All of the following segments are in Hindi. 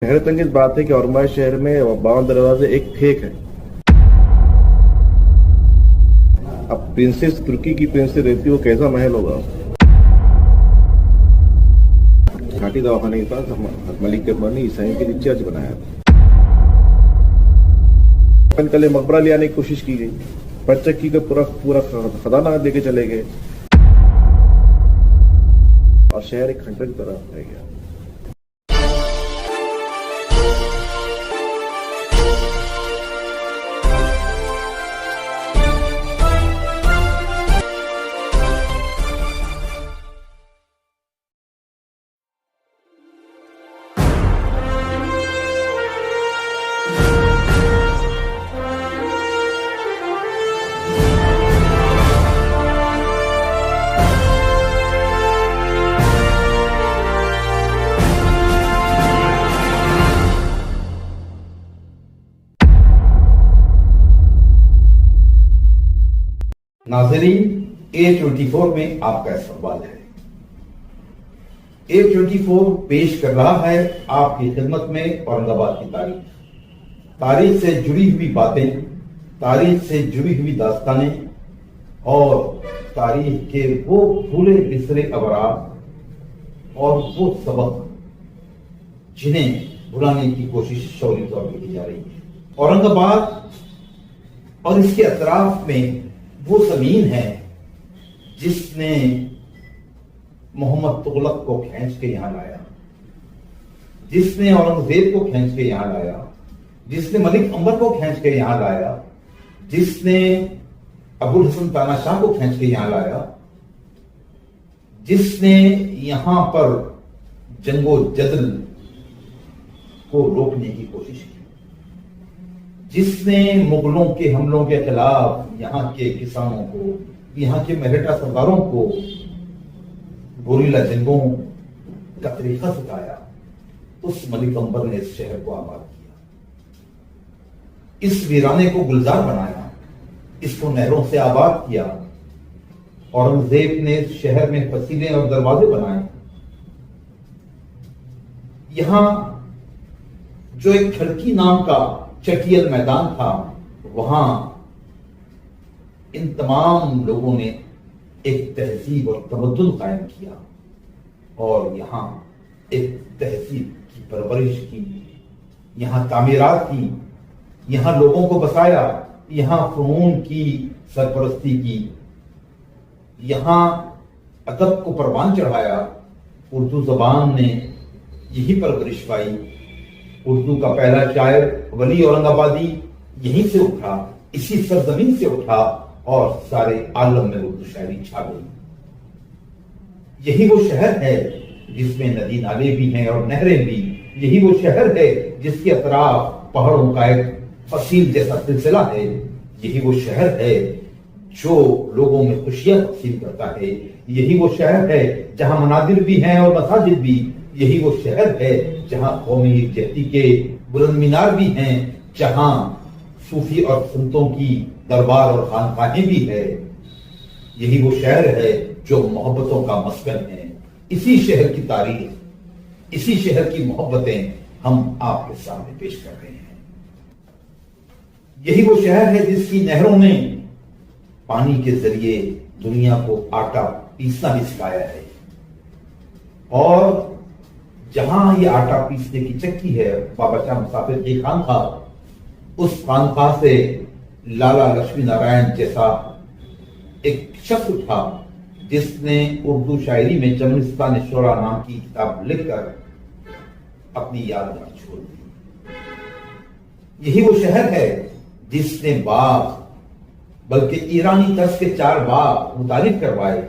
हैरत अंगेज बात है कि औरंगाबाद शहर में 52 दरवाजे एक फेक है। अब प्रिंसेस तुर्की की प्रिंसेस रहती, वो कैसा महल होगा। घाटी दवाखाने के पास मलिक के ने ईसाइयों के लिए चर्च बनाया। कल मकबरा ले आने की कोशिश की गई, परचक्की का पूरा पूरा खजाना लेके चले गए और शहर एक खंडर की तरह रह गया। नाज़रीन, A24 में आपका इस्तकबाल है। A24 पेश कर रहा है आपकी खिदमत में औरंगाबाद की तारीख से जुड़ी हुई बातें, तारीख से जुड़ी हुई दास्तानें और तारीख के वो भूले बिसरे अवराह और वो सबक जिन्हें भुलाने की कोशिश शौरी तौर पर की जा रही है। औरंगाबाद और इसके अतराफ में वो जमीन है जिसने मोहम्मद तुगलक को खींच के यहां लाया, जिसने औरंगजेब को खींच के यहां लाया, जिसने मलिक अंबर को खींच के यहां लाया, जिसने अबुल हसन तानाशाह को खींच के यहां लाया, जिसने यहां पर जंगो जदल को रोकने की कोशिश की, जिसने मुगलों के हमलों के खिलाफ यहाँ के किसानों को, यहाँ के मराठा सरदारों को गोरिल्ला जंगों का तरीका सिखाया, उस मलिक अंबर ने इस शहर को आबाद किया, इस वीराने को गुलजार बनाया, इसको नहरों से आबाद किया। औरंगजेब ने इस शहर में फसीलें और दरवाजे बनाए। यहां जो एक खड़की नाम का चटियल मैदान था, वहां इन तमाम लोगों ने एक तहजीब और तमद्दुन कायम किया और यहां एक तहजीब की परवरिश की, यहां तामीरात की, यहां लोगों को बसाया, यहां फनून की सरपरस्ती की, यहां अदब को परवान चढ़ाया। उर्दू जबान ने यही परवरिश पाई। उर्दू का पहला शायर वली औरंगाबादी यहीं से उठा, इसी सरजमीन से उठा और सारे आलम में उर्दू शायरी छा गई। यही वो शहर है जिसमें नदी नाले भी हैं और नहरें भी। यही वो शहर है जिसके अतराफ पहाड़ों का एक फसील जैसा सिलसिला है। यही वो शहर है जो लोगों में खुशियां तकसीम करता है। यही वो शहर है जहां मनादिर भी हैं और मसाजिद भी। यही वो शहर है जहां कौमी यकजहती के बुलंद मीनार भी हैं, जहां सूफी और संतों की दरबार और खानकाहें भी है। यही वो शहर है जो मोहब्बतों का मस्कन है। इसी शहर की तारीख, इसी शहर की मोहब्बतें हम आपके सामने पेश कर रहे हैं। यही वो शहर है जिसकी नहरों ने पानी के जरिए दुनिया को आटा पीसना भी सिखाया है और जहां ये आटा पीसने की चक्की है, बाबा शाह मुसाफिर की खानखा, उस खानखा से लाला लक्ष्मी नारायण जैसा एक शख्स उठा जिसने उर्दू शायरी में चमनिस्तान शोरा नाम की किताब लिखकर अपनी यादगार छोड़ दी। यही वो शहर है जिसने बाग, बल्कि ईरानी तर्ज के 4 बाग मुतारिफ करवाए।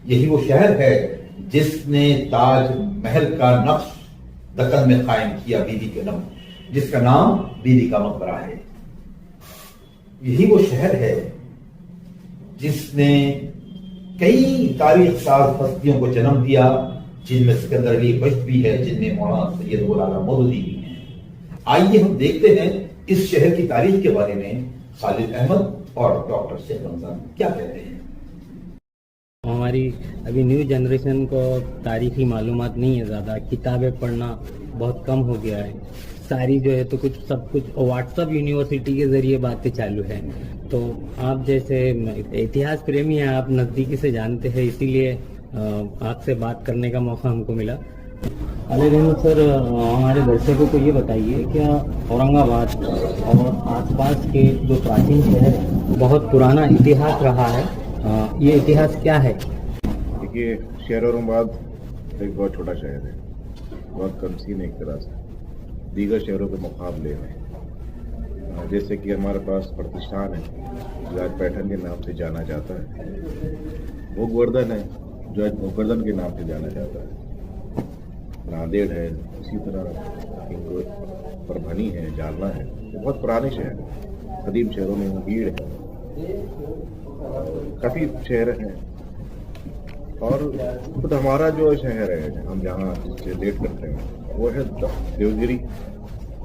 यही वो शहर है जिसने ताज महल का नक्श दक्कन में कायम किया, बीबी के नाम, जिसका नाम बीबी का मकबरा है। यही वो शहर है जिसने कई तारीख साज हस्तियों को जन्म दिया, जिनमें सिकंदर अली बख्श भी है, जिनमें मौलाना सैयद गुल आला मौदूदी भी हैं। आइए हम देखते हैं इस शहर की तारीख के बारे में खालिद अहमद और डॉक्टर शेख रमजान क्या कहते हैं। हमारी अभी न्यू जनरेशन को तारीखी मालूमात नहीं है ज़्यादा, किताबें पढ़ना बहुत कम हो गया है। सारी जो है तो कुछ सब कुछ व्हाट्सअप यूनिवर्सिटी के ज़रिए बातें चालू है। तो आप जैसे इतिहास प्रेमी हैं, आप नज़दीकी से जानते हैं, इसीलिए आपसे बात करने का मौका हमको मिला। अली रहमत सर, हमारे दर्शकों को ये बताइए, क्या औरंगाबाद और आसपास के जो प्राचीन शहर हैं, बहुत पुराना इतिहास रहा है, ये इतिहास क्या है? देखिए, शहर औरंगाबाद एक बहुत छोटा शहर है, बहुत कमसीन है एक तरह से दीगर शहरों के मुकाबले में। जैसे कि हमारे पास प्रतिष्ठान है जो आज पैठन के नाम से जाना जाता है, भोगवर्धन है जो आज भोगवर्धन के नाम से जाना जाता है, नांदेड़ है, इसी तरह परभनी है, जालना है। बहुत पुराने शहर हैं, कदीम शहरों में भीड़ है, काफ़ी शहर हैं। और खुद हमारा जो शहर है, हम जहाँ जिससे रिलेट करते हैं, वो है देवगिरी,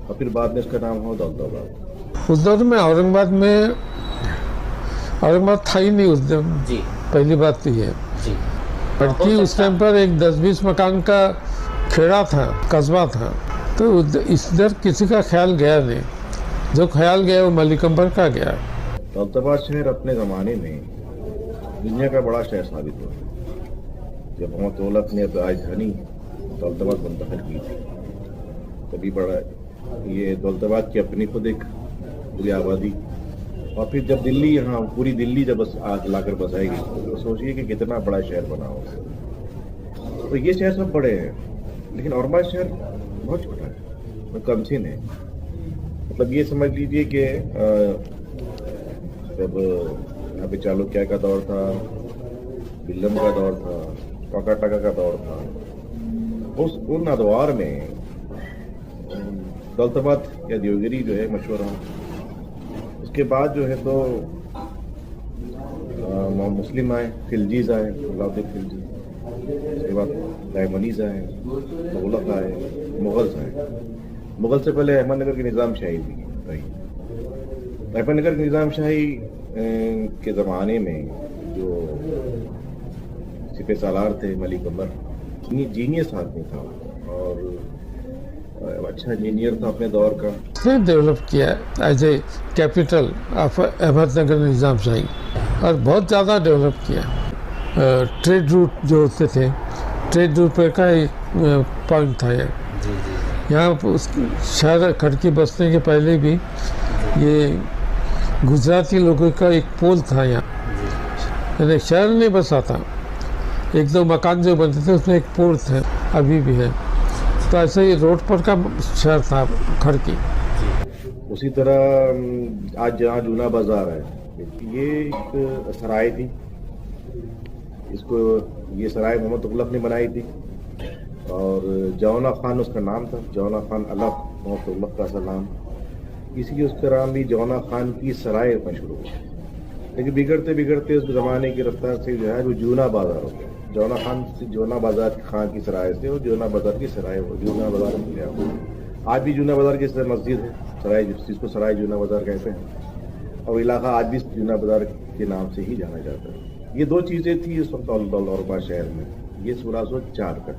और फिर बाद में इसका नाम हो दौलताबाद। उस दौर में औरंगाबाद था ही नहीं उस दिन जी। पहली बात तो ये लड़की उस टाइम पर एक 10-20 मकान का खेड़ा था, कस्बा था, तो इधर किसी का ख्याल गया नहीं। जो ख्याल गया वो मलिक अंबर का गया। दौलताबाद शहर अपने ज़माने में दुनिया का बड़ा शहर साबित हुआ जब मोहम्मद दौलत ने राजधानी दौलताबाद मुंतकिल की थी। तभी बड़ा ये दौलताबाद की अपनी खुद एक पूरी आबादी, और फिर जब दिल्ली यहाँ पूरी दिल्ली जब आग लाकर बसाएगी तो सोचिए कि कितना बड़ा शहर बना होगा। तो ये शहर सब बड़े हैं, लेकिन औरंगाबाद शहर बहुत छोटा है, कमसीन है। मतलब ये समझ लीजिए कि जब यहाँ पे चालुक्य का दौर था, बिल्लम का दौर था, टका का दौर था, उन अदवार में दौलताबाद या देवगिरी जो है मशहूर रहा। उसके बाद जो है तो मुस्लिम आए, खिलजीज आए, अलाउद्दीन खिलजी, उसके बाद डायमनीज आए, तुगलक आए, मुगल्स आए। मुगल से पहले अहमदनगर की निज़ाम शाही भी रही। अहमदनगर की निज़ाम शाही के ज़माने में जो सिपह सालार थे मलिक अंबर, जीनियस आदमी था और अच्छा इंजीनियर था अपने दौर का। उसने डेवलप किया as a capital of Ahmednagar Nizam Shahi, और बहुत ज़्यादा डेवलप किया। ट्रेड रूट जो होते थे, ट्रेड रूट पर का एक पॉइंट था यहाँ उस शहर खड़की बसने के पहले भी ये गुजराती लोगों का एक पोल था यहाँ, यानी शहर नहीं बसा था, एक दो मकान जो बनते थे उसमें एक पोल थे, अभी भी है। तो ऐसे ही रोड पर का शहर था खड़की। उसी तरह आज जहाँ जूना बाजार है, ये एक सराय थी, इसको ये सराय मोहम्मद तुगलक ने बनाई थी, और जौना खान उसका नाम था, जौना खान अलग मोहम्मद तुगलक का असल नाम, इसलिए उसका नाम भी जौना खान की सराय मशहूर हुआ। लेकिन बिगड़ते बिगड़ते उस ज़माने की रफ्तार से जो है वो जूना बाजार हो गया। जौना खान से जौना बाजार खान की सराय से वो जूना बाजार की सराय हो, जूना बाजार में गया। आज भी जूना बाजार की मस्जिद है, सराय, जिसको सराय जूना बाजार कहते हैं, और इलाका आज भी जूना बाजार के नाम से ही जाना जाता है। ये दो चीज़ें थी इस वक्त औरंगाबाद शहर में। ये 1604 का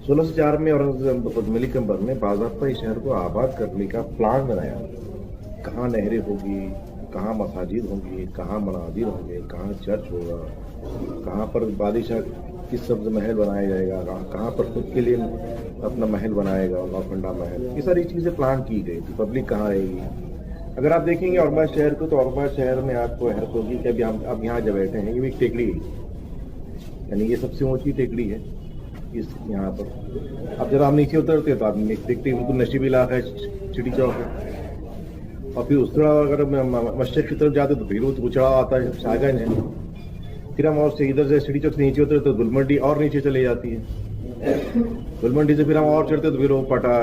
1604 में और मलिक अंबर ने बाज़ाब्ता इस शहर को आबाद करने का प्लान बनाया। कहाँ नहरें होगी, कहाँ मसाजिद होंगी, कहाँ मनाजिर होंगे, कहाँ चर्च होगा, कहाँ पर बादशाह किस सब्ज महल बनाया जाएगा, कहाँ पर खुद के लिए अपना महल बनाएगा, नौखंडा महल, ये सारी चीज़ें प्लान की गई थी। पब्लिक कहाँ रहेगी। अगर आप देखेंगे औरंगाबाद शहर को, तो औरंगाबाद शहर में आपको हैरत होगी कि अभी हम अब यहाँ जब बैठे हैं, ये भी एक टेकड़ी है, यानी ये सबसे ऊँची टेकड़ी है इस यहाँ पर। अब जब आप नीचे उतरते तो आप देखते हैं बिल्कुल नशीबी इलाका है, चिड़ी चौक है, और फिर उस तरह अगर मस्जिद की तरफ जाते तो फिर उचड़ा आता है, शाहगंज है। फिर हम और से इधर से सीढ़ी चौक से नीचे उतरे तो गुलमंडी और नीचे चले जाती है। गुलमंडी से फिर हम और चढ़ते तो फिर वो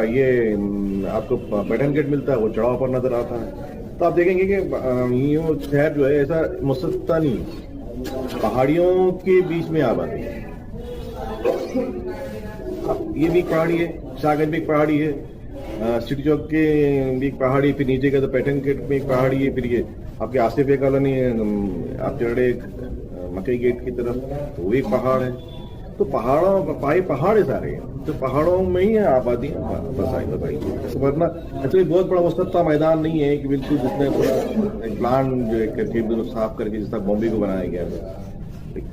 ये आपको पैठन गेट मिलता है, वो चढ़ाव पर नजर आता है। तो आप देखेंगे कि यूँ शहर जो है ऐसा मुसत्ता नहीं, पहाड़ियों के बीच में आबाद है। ये भी एक पहाड़ी है, शाहगंज भी एक पहाड़ी है, सिटी चौक के भी एक पहाड़ी, फिर नीचे का तो पैठन गेट में एक पहाड़ी है, फिर ये आपके आसिफ कॉलोनी आप चढ़े मकई गेट की तरफ, तो वो एक पहाड़ है। तो पहाड़ ही सारे हैं, तो पहाड़ों में ही आबादियां बसाई। वरना एक्चुअली बहुत बड़ा वसत का मैदान नहीं है कि बिल्कुल जिसने पूरा एक प्लान जो है करके बिल्कुल साफ करके जिस तरह बॉम्बे को बनाया गया है।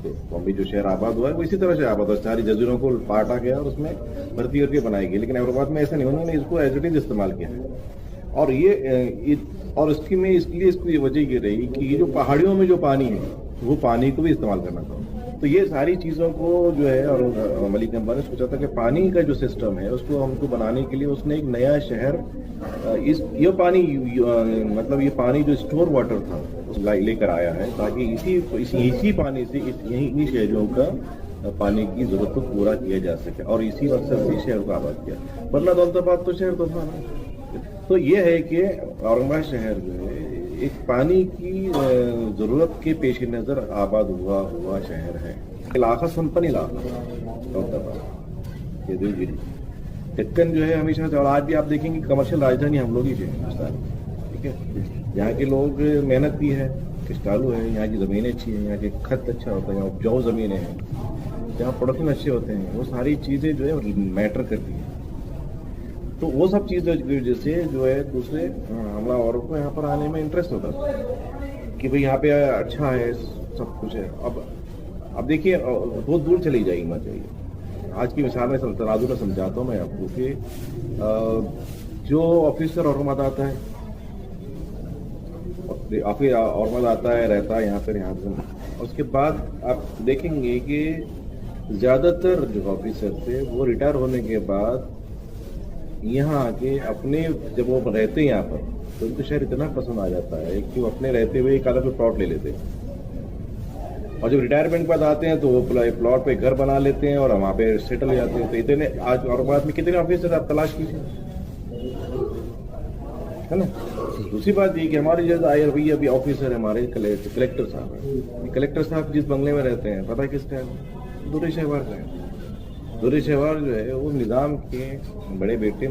तो बॉम्बे जो शहर आबाद हुआ है वो इसी तरह से आबाद हुआ, सारी जजीरों को काटा गया और उसमें भर्ती करके बनाई गई। लेकिन हैदराबाद में ऐसा नहीं, उन्होंने इसको एज इट इज इस्तेमाल किया है। और इसकी ये वजह ये रही कि ये जो पहाड़ियों में जो पानी है वो पानी को भी इस्तेमाल करना था। तो ये सारी चीजों को जो है, और मलिक अम्बानी ने सोचा था कि पानी का जो सिस्टम है उसको हमको बनाने के लिए उसने एक नया शहर ये पानी जो स्टोर वाटर था लेकर आया है, ताकि इसी पानी से इन्हीं शहरों का पानी की जरूरत को पूरा किया जा सके, और इसी मकसद से शहर को आबाद किया। वरना दौलताबाद तो शहर तो था ना। तो ये है कि औरंगाबाद शहर जो है एक पानी की जरूरत के पेश नजर आबाद हुआ शहर है। इलाका संपन्न इलाका दौलताबाद, ये दिलगिरी डेक्कन जो है हमेशा, और आज भी आप देखेंगे कमर्शियल राजधानी हम लोग ही है हिंदुस्तान, ठीक है। यहाँ के लोग मेहनत भी है, किस्टालू है, यहाँ की जमीनें अच्छी है, यहाँ के खत अच्छा होता है, यहाँ उपजाऊ जमीनें हैं, जहाँ प्रोडक्शन अच्छे होते हैं, वो सारी चीजें जो है मैटर करती है। तो वो सब चीजें की वजह से जो है दूसरे हमलावरों को यहाँ पर आने में इंटरेस्ट होता था कि भाई यहाँ पे अच्छा है, सब कुछ है। अब देखिए बहुत दूर चली जाएगी मत जाइए। आज की मिसाल में तराजू में समझाता हूँ मैं आपको कि जो ऑफिसर औरंगाबाद आता है, औरंगाबाद आता है, रहता है यहाँ पर, उसके बाद आप देखेंगे कि ज्यादातर जो ऑफिसर थे वो रिटायर होने के बाद यहाँ आके अपने, जब वो रहते हैं यहाँ पर, तो उनको शहर इतना पसंद आ जाता है कि वो अपने रहते हुए एक अलग प्लॉट ले लेते हैं, और जब रिटायरमेंट के बाद आते हैं तो वो प्लॉट पे घर बना लेते हैं और वहाँ पे सेटल हो जाते हैं। तो इतने आज औरंगाबाद में कितने ऑफिसर आप तलाश कीजिए, है ना। दूसरी बात ये कि हमारे जैसे आए अभी ऑफिसर है हमारे कलेक्टर साहब है। कलेक्टर साहब जिस बंगले में रहते हैं पता है किसका है? दुर्रे शहवार का है। दुर्रे शहवार जो है वो निजाम के बड़े बेटे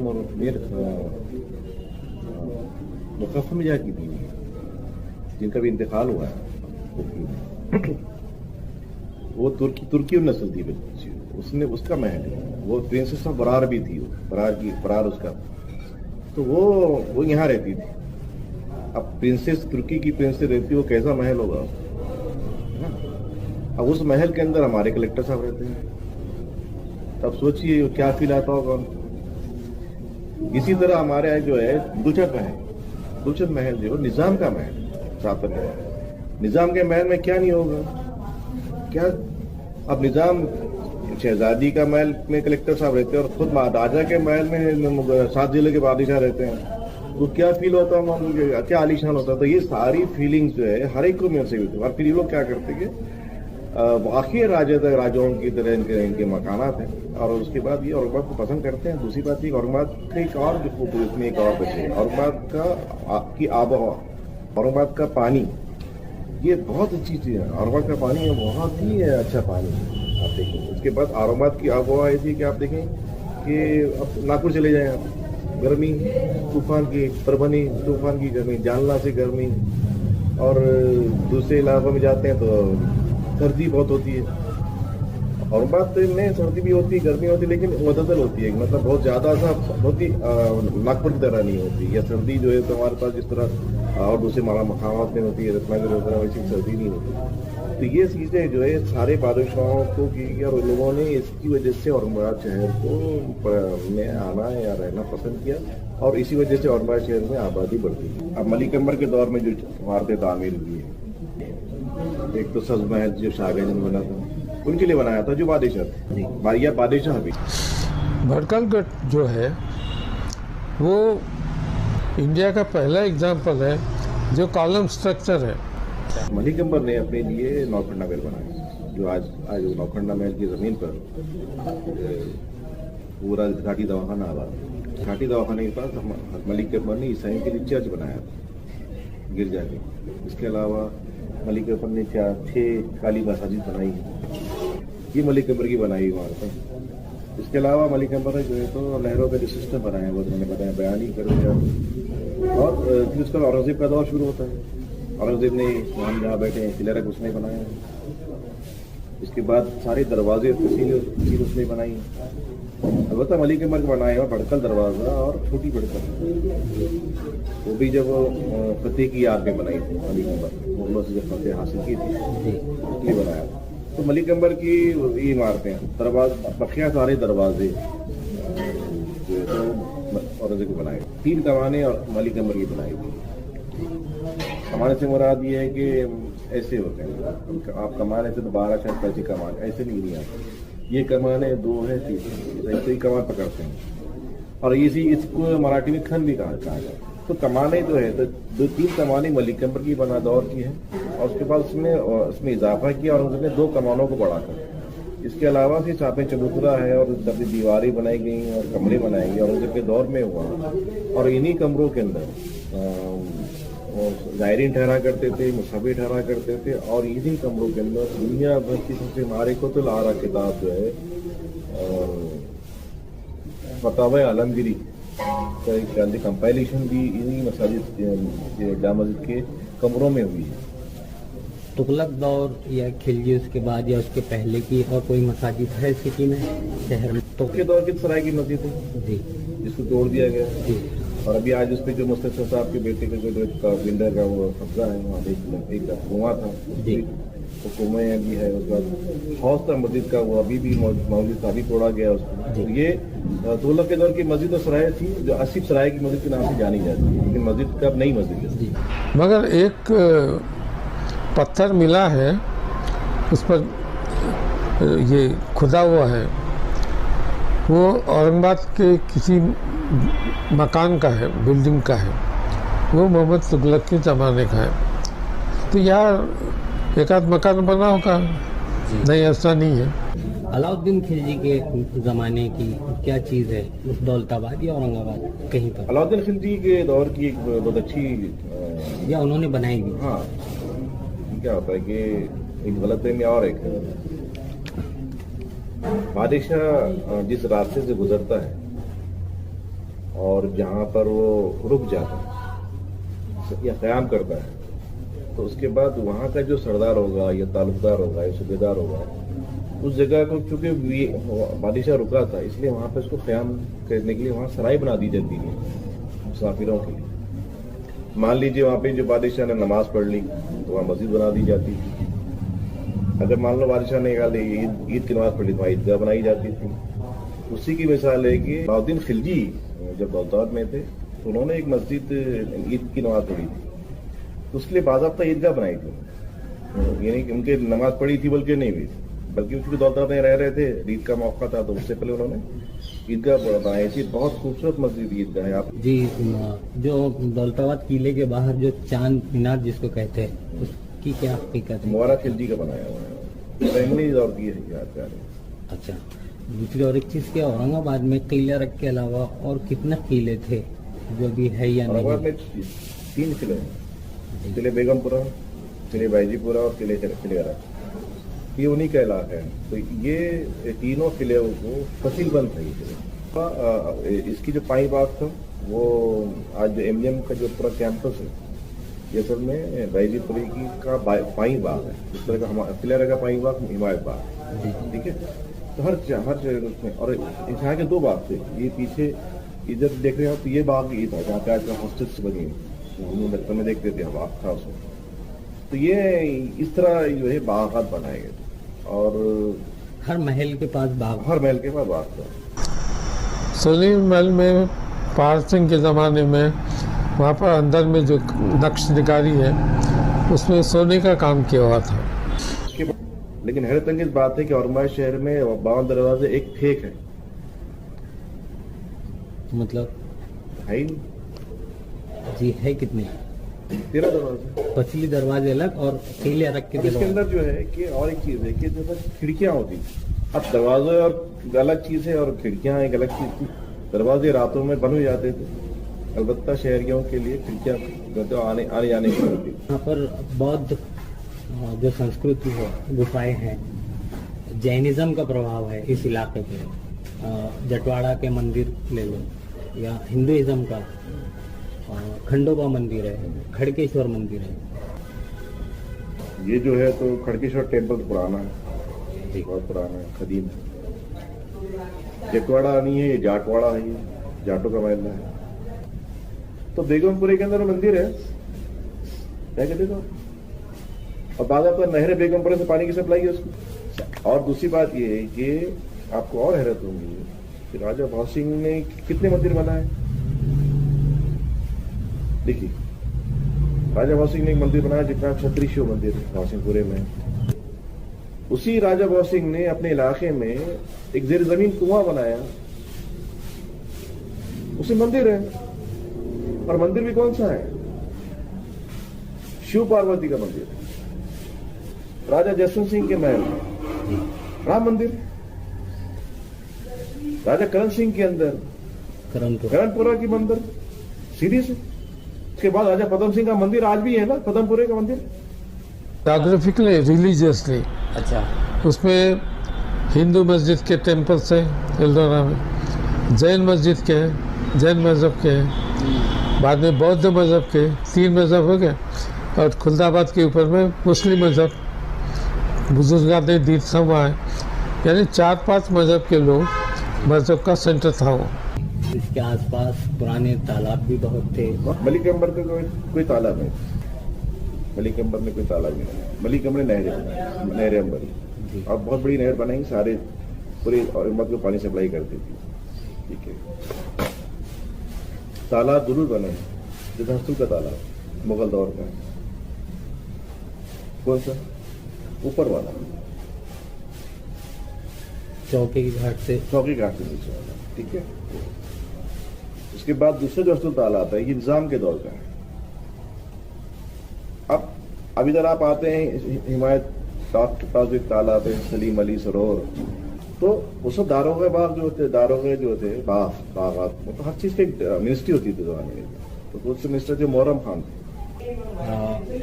मुकफ़्फ़र मिजाज की बीवी है, जिनका भी इंतकाल हुआ है। वो तुर्की नस्ल थी, उसने उसका महल है, वो प्रिंसेस ऑफ बरार भी थी, बरार उसका। तो वो यहाँ रहती थी। अब तुर्की की प्रिंसेस रहती, वो कैसा महल होगा। अब उस महल के अंदर हमारे कलेक्टर साहब रहते हैं, तब सोचिए क्या फील आता होगा। इसी तरह हमारे यहाँ जो है गुलशन महल जो निजाम का महल, शाहतर निजाम के महल में क्या नहीं होगा क्या। अब निजाम शहजादी का महल में कलेक्टर साहब रहते हैं और खुद राजा के महल में 7 जिले के बादशाह रहते हैं, तो क्या फील होता है, क्या आलीशान होता है। तो ये सारी फीलिंग्स जो है हर एक को मेरे से होती है। और फिर ये लोग क्या करते हैं, वाकई राजाओं की तरह इनके मकानात हैं, और उसके बाद ये औरंगाबाद को पसंद करते हैं। दूसरी बात ये औरंगाबाद का एक और इसमें एक और बचे, औरंगाबाद की आबहवा, औरंगाबाद का पानी, ये बहुत अच्छी चीज है। औरंगाबाद का पानी है बहुत ही अच्छा पानी आप देखें। उसके बाद औरंगाबाद की आबहवा ऐसी कि आप देखें कि अब नागपुर चले जाएं आप, गर्मी तूफान की, परभनी तूफान की गर्मी, जालना से गर्मी, और दूसरे इलाकों में जाते हैं तो सर्दी बहुत होती है। औरंगाबाद में सर्दी भी होती है, गर्मी होती है, लेकिन मुतदल होती है, मतलब बहुत ज्यादा सा बहुत ही नागपुर की तरह नहीं होती। या सर्दी जो है तो हमारे पास जिस तरह और दूसरे मकामात में होती है, रत्नागिरी वगैरह, वैसी सर्दी नहीं होती। तो ये चीजें जो है सारे बादशाहों को की, और लोगों ने इसकी वजह से औरंगाबाद शहर को में आना या रहना पसंद किया, और इसी वजह से औरंगाबाद शहर में आबादी बढ़ती है। अब मलिक अकबर के दौर में जो इमारतें तामीर हुई है, एक तो सज महल जो शाहजहां ने बना था, उनके लिए बनाया था जो बादशाह थे, बादशाह भी। भटकलगढ़ जो है वो इंडिया का पहला एग्जाम्पल है जो कॉलम स्ट्रक्चर है। मलिक अकबर ने अपने लिए नौखंडा महल बनाया, जो आज नौखंडा महल की जमीन पर पूरा घाटी दवाखाना आबाद। घाटी दवाखाने के पास मलिक अकबर ने ईसाइयों के लिए चर्च बनाया था, गिरजा के। इसके अलावा मलिक अकबर ने 6 काली मसाजिद बनाई है, ये मलिक अकबर की बनाई इमारत है। इसके अलावा मलिक अकबर ने जो है तो नहरों का जो सिस्टम बनाया, वो मैंने बताया, बयान ही कर दिया। और फिर उसका औरंगजेब का दौर शुरू होता है। औरंगजेब ने वहाँ जहाँ बैठे हैं किले रख उसने बनाया है। इसके बाद सारे दरवाजे तसील उसने बनाई हैं। अलबत्ता मलिक अंबर का बनाया हुआ भड़कल दरवाज़ा और छोटी भड़कल, वो भी जब फतेह की याद में बनाई थी मलिक अंबर, मुगलों से जब फतेह हासिल की थी इसलिए बनाया। तो मलिक अंबर की ये इमारतें दरवाजे बखिया सारे दरवाजे जो है तो औरंगजेब को बनाए, 3 कमाने और मलिक अंबर की बनाई थी। कमाने से मुराद ये है कि ऐसे होते हैं, आप कमाने से तो 12 शायद 25 कमान ऐसे नहीं आते, ये कमाने 2 है 3 ऐसे ही कमान पकड़ते हैं। और इसी इसको मराठी में खन भी कहा जाता है। तो कमाने जो है तो 2-3 कमाने मलिक अंबर की बना दौर की है, और उसके बाद उसमें इजाफा किया और उन्होंने 2 कमानों को बढ़ाकर, इसके अलावा से चापे चबूतरा है और तभी दीवारें बनाई गई और कमरे बनाए गए और उनके दौर में हुआ। और इन्हीं कमरों के अंदर जायरीन ठहरा करते थे, मुसाफिर ठहरा करते थे, और इन्हीं कमरों के अंदर दुनिया भर की सबसे मारिफतुल आरा किताब जो है फतावा आलमगीरी का एक कंपाइलेशन भी इन्हीं मसाजिद जामा मस्जिद के कमरों में हुई है। तुगलक दौर या खिलजी उसके बाद या उसके पहले की और कोई मसाजिद है सिटी में, शहर में? तो के दौर की सराय की मस्जिद है जी, जिसको तोड़ दिया गया जी। और अभी आज उस पर जो मुस्तफा साहब के बेटे का जो बिल्डर का वो कब्जा है, वहाँ एक कुआं था जी, वो कुएं भी है। उसके बाद हौस था मस्जिद का, वो अभी भी मौजूद था, अभी तोड़ा गया उसको। तो ये तुगलक के दौर की मस्जिद और सराय थी जो आसिफ सराय की मस्जिद के नाम से जानी जाती है, लेकिन मस्जिद का नई मस्जिद है। जी। मगर एक पत्थर मिला है, उस पर ये खुदा हुआ है, वो औरंगाबाद के किसी मकान का है, बिल्डिंग का है, वो मोहम्मद तुगलक के ज़माने का है। तो यार एक आध मकान बना होगा, नहीं ऐसा नहीं है। अलाउद्दीन खिलजी के ज़माने की क्या चीज़ है उस दौलताबाद या औरंगाबाद कहीं पर? अलाउद्दीन खिलजी के दौर की एक बहुत अच्छी या उन्होंने बनाई भी? हाँ, क्या होता है कि एक गलतफहमी और एक बादशाह जिस रास्ते से गुजरता है और जहाँ पर वो रुक जाता है या क़याम करता है, तो उसके बाद वहाँ का जो सरदार होगा या तालुकदार होगा या सूबेदार होगा, उस जगह को चूंकि बादशाह रुका था इसलिए वहाँ पर उसको क़याम करने के लिए वहाँ सराय बना दी जाती है मुसाफिरों के लिए। मान लीजिए वहाँ पे जो बादशाह ने नमाज पढ़ ली तो वहाँ मस्जिद बना दी जाती थी। अगर मान लो बादशाह ने ईद की नमाज पढ़ी तो वहाँ ईदगाह बनाई जाती थी। उसी की मिसाल है कि अलाउद्दीन खिलजी जब बगदाद में थे तो उन्होंने एक मस्जिद ईद की नमाज पढ़ी थी, तो उसके लिए बाज़ाब्ता ईदगाह बनाई थी। यानी कि उनके नमाज पढ़ी थी बल्कि उसकी दौलत में रह रहे थे, ईद का मौका था तो उससे पहले उन्होंने ईदगाह बनाई थी। बहुत खूबसूरत मस्जिद ईदगाह है। आप जी, जो दौलताबाद किले के बाहर जो चांद मीनार जिसको कहते हैं, उसकी क्या हकीकत है? मुबारक खिलजी का बनाया हुआ है, तैमूरी दौर की है। अच्छा, दूसरी और एक चीज़ क्या, औरंगाबाद में किला रख के अलावा और कितने किले थे जो भी है या नहीं? औरंगाबाद में 3 किले हैं, किले बेगमपुरा, किले बाईजीपुरा और किले किलेरा। ये उन्हीं का इलाका है। तो ये तीनों किले को फसील बंद है। इसकी जो पाई बाग था वो आज जो एमजीएम का जो पूरा कैंपस है ये असल में बाईजीपुरी की का पाई बाग है। इस तरह का किलेरा का पाई बाग हिमायत बाग, ठीक है। तो हर जगह उसमें, और यहाँ के 2 बाग थे। ये पीछे इधर देख रहे हो तो ये बाग ये था जहाँ पे आज का हॉस्टल्स बनी, बचपन में देखते थे, बाग था उसमें। तो ये इस तरह जो है बागात बनाए गए थे और हर महल के पास बाग, हर महल के पास बाग था। सोनी महल में पाल सिंह के ज़माने में वहाँ पर अंदर में जो नक्श निगारी है उसमें सोने का काम किया हुआ था। लेकिन हैरत अंगेज बात है कि औरंगाबाद शहर में 52 दरवाजे एक फेक है। मतलब है ही जी, है कितने? 13 दरवाजे, पछली दरवाजे अलग और किले रख के। इसके अंदर जो है कि और एक चीज है कि जैसे खिड़कियां होती, अब दरवाजे और अलग चीज है और खिड़कियां एक अलग चीज थी। दरवाजे रातों में बंद हो जाते थे, अलबत्ता शहरियों के लिए खिड़कियां तो आने जाने की होती। यहाँ पर बौद्ध जो संस्कृति है, गुफाएं हैं, जैनिज्म का प्रभाव है इस इलाके पे। जटवाड़ा के मंदिर ले लो या हिंदुइज्म का खंडोबा मंदिर है, खड़केश्वर मंदिर है। ये जो है तो खड़केश्वर टेम्पल पुराना है, जी। बहुत पुराना है, कदीम है। जटवाड़ा नहीं है, ये जाटवाड़ा है, ये जाटों का महल है। तो बेगमपुरे के अंदर मंदिर है, क्या कहते हो। और बाद आपका नहर बेगमपुरे से पानी की सप्लाई है उसको। और दूसरी बात ये है कि आपको और हैरत होंगी कि राजा भौर सिंह ने कितने मंदिर बनाए। देखिए, राजा भौर सिंह ने एक मंदिर बनाया जितना छत्री शिव मंदिर भौर सिंहपुरे में। उसी राजा भौर सिंह ने अपने इलाके में एक जेर जमीन कुआं बनाया, उसे मंदिर है। और मंदिर भी कौन सा है? शिव पार्वती का मंदिर है। राजा जसवंत सिंह के महल में राम मंदिर। राजा करण सिंह के अंदर करणपुरा की मंदिर सीधी से। उसके बाद राजा पदम सिंह का मंदिर आज भी है ना, पदमपुरे का मंदिर। जोग्राफिकली, रिलीजियसली, अच्छा, उसमें हिंदू मस्जिद के टेम्पल्स हैं एल्डोरा में, जैन मस्जिद के हैं, जैन मज़हब के हैं, बाद में बौद्ध मज़हब के 3 मज़हब हो गए, और खुलदाबाद के ऊपर में मुस्लिम मज़हब, बुजुर्गान दीन सब वहाँ है। यानी 4-5 मज़हब के लोग, मज़हब का सेंटर था वो। इसके आसपास पुराने तालाब भी बहुत थे। मलिक अंबर का कोई तालाब नहीं, मलिक अंबर में कोई तालाब नहीं है। मलिक अंबर ने नहरें अंबर, और बहुत बड़ी नहर बनाई, सारे पूरे औरंगाबाद को पानी सप्लाई करती थी। ठीक है, तालाब जरूर बने, जैसे हस्तू का तालाब मुगल दौर का। कौन सा? ऊपर वाला, चौके की घाट से नीचे वाला। ठीक है, उसके बाद दूसरा जो हस्तू तालाब है, ये निजाम के दौर का है। अब इधर आप आते हैं, हिमायत के पास एक तालाब है, सलीम अली सरोवर। तो उस दारोगा बाग जो थे, दारोगे जो थे, बागात, तो हर चीज की मिनिस्ट्री होती थी जमाने में। तो उस मिनिस्टर थे मोहर्रम खान थे।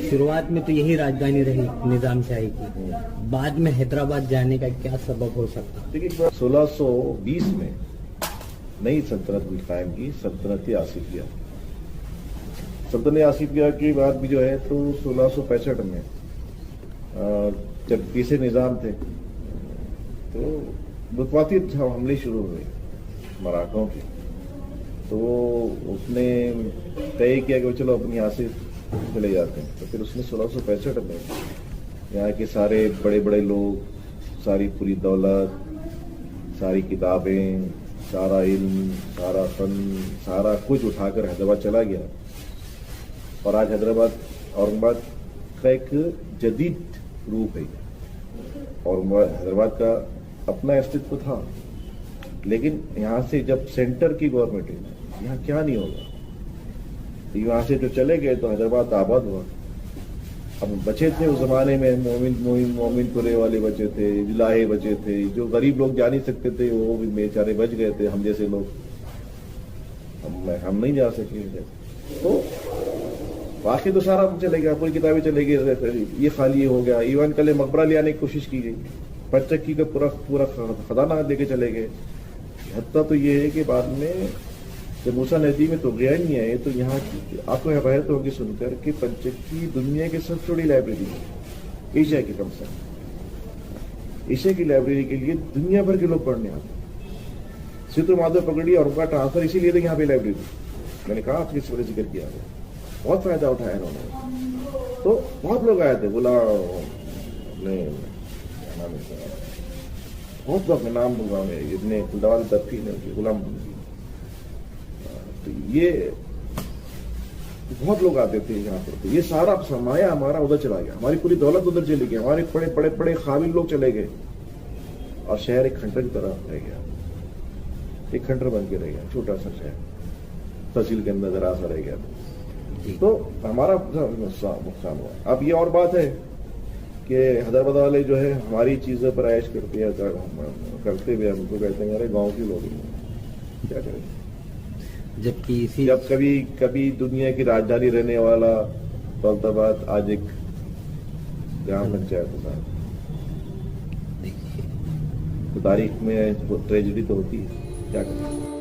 शुरुआत में तो यही राजधानी रही निजामशाही की, बाद में हैदराबाद जाने का क्या सबब हो सकता? देखिए, 1620 में नई सल्तनत कायम की, सल्तनत आसिफिया। सल्तनत आसिफिया के बाद भी जो है तो 1665 में जब तीसरे निजाम थे तो बुतवाती हमले शुरू हुए मराठों के। तो उसने तय किया कि चलो अपनी यहाँ से चले जाते हैं। तो फिर उसने 1665 में यहाँ के सारे बड़े बड़े लोग, सारी पूरी दौलत, सारी किताबें, सारा इल्म, सारा फन, सारा कुछ उठाकर हैदराबाद चला गया। और आज हैदराबाद औरंगाबाद का एक जदीद रूप है। और हैदराबाद का अपना अस्तित्व था, लेकिन यहाँ से जब सेंटर की गवर्नमेंट है, यहाँ क्या नहीं होगा। यहाँ से जो चले गए तो हैदराबाद आबाद हुआ। अब बचे थे उस जमाने में मोमिनपुरे वाले बचे थे, जिलाहे बचे थे, जो गरीब लोग जा नहीं सकते थे वो भी बेचारे बच गए थे। हम जैसे लोग, हम नहीं जा सके। तो बाकी तो सारा चले गया, पूरी किताबें चले गई, ये खाली हो गया। ईवान कले मकबरा ले आने की कोशिश की गई, पंचक्की का पूरा खजाना लेके चले गए। हत्ता तो ये है कि बाद में जब मूसा नदी में तुगयान नहीं आए तो यहाँ की आपको हैरत होगी सुनकर कि पंचक्की दुनिया की सबसे बड़ी लाइब्रेरी है, एशिया की कम से कम। एशिया की लाइब्रेरी के लिए दुनिया भर के लोग पढ़ने आते। सिद्धू माधव पकड़ी और उनका ट्रांसफर इसीलिए था यहाँ पे लाइब्रेरी। मैंने कहा आपके इस वजह जिक्र किया है, बहुत फायदा उठाया उन्होंने। तो बहुत लोग आए थे, बहुत लोग, नाम दूंगा मैं, इतने खुलदाबाद दफ्ती ने गुलाम, तो ये बहुत लोग आते थे यहाँ पर। तो ये सारा सरमाया हमारा उधर चला गया, हमारी पूरी दौलत उधर चली गई, हमारे बड़े बड़े काबिल लोग चले गए, और शहर एक खंडर की तरह रह गया, एक खंडर बन के रह गया, छोटा सा शहर, तहसील के अंदर जरा सा रह गया। तो हमारा नुकसान हुआ। अब ये और बात है कि हैदराबाद वाले जो है हमारी चीजों पर ऐश करते हुए हमको कहते हैं अरे गांव के लोग क्या करें। जबकि जब कभी दुनिया की राजधानी रहने वाला दौलताबाद आज एक ग्राम पंचायत होता है। तो तारीख में ट्रेजेडी तो होती है, क्या करें।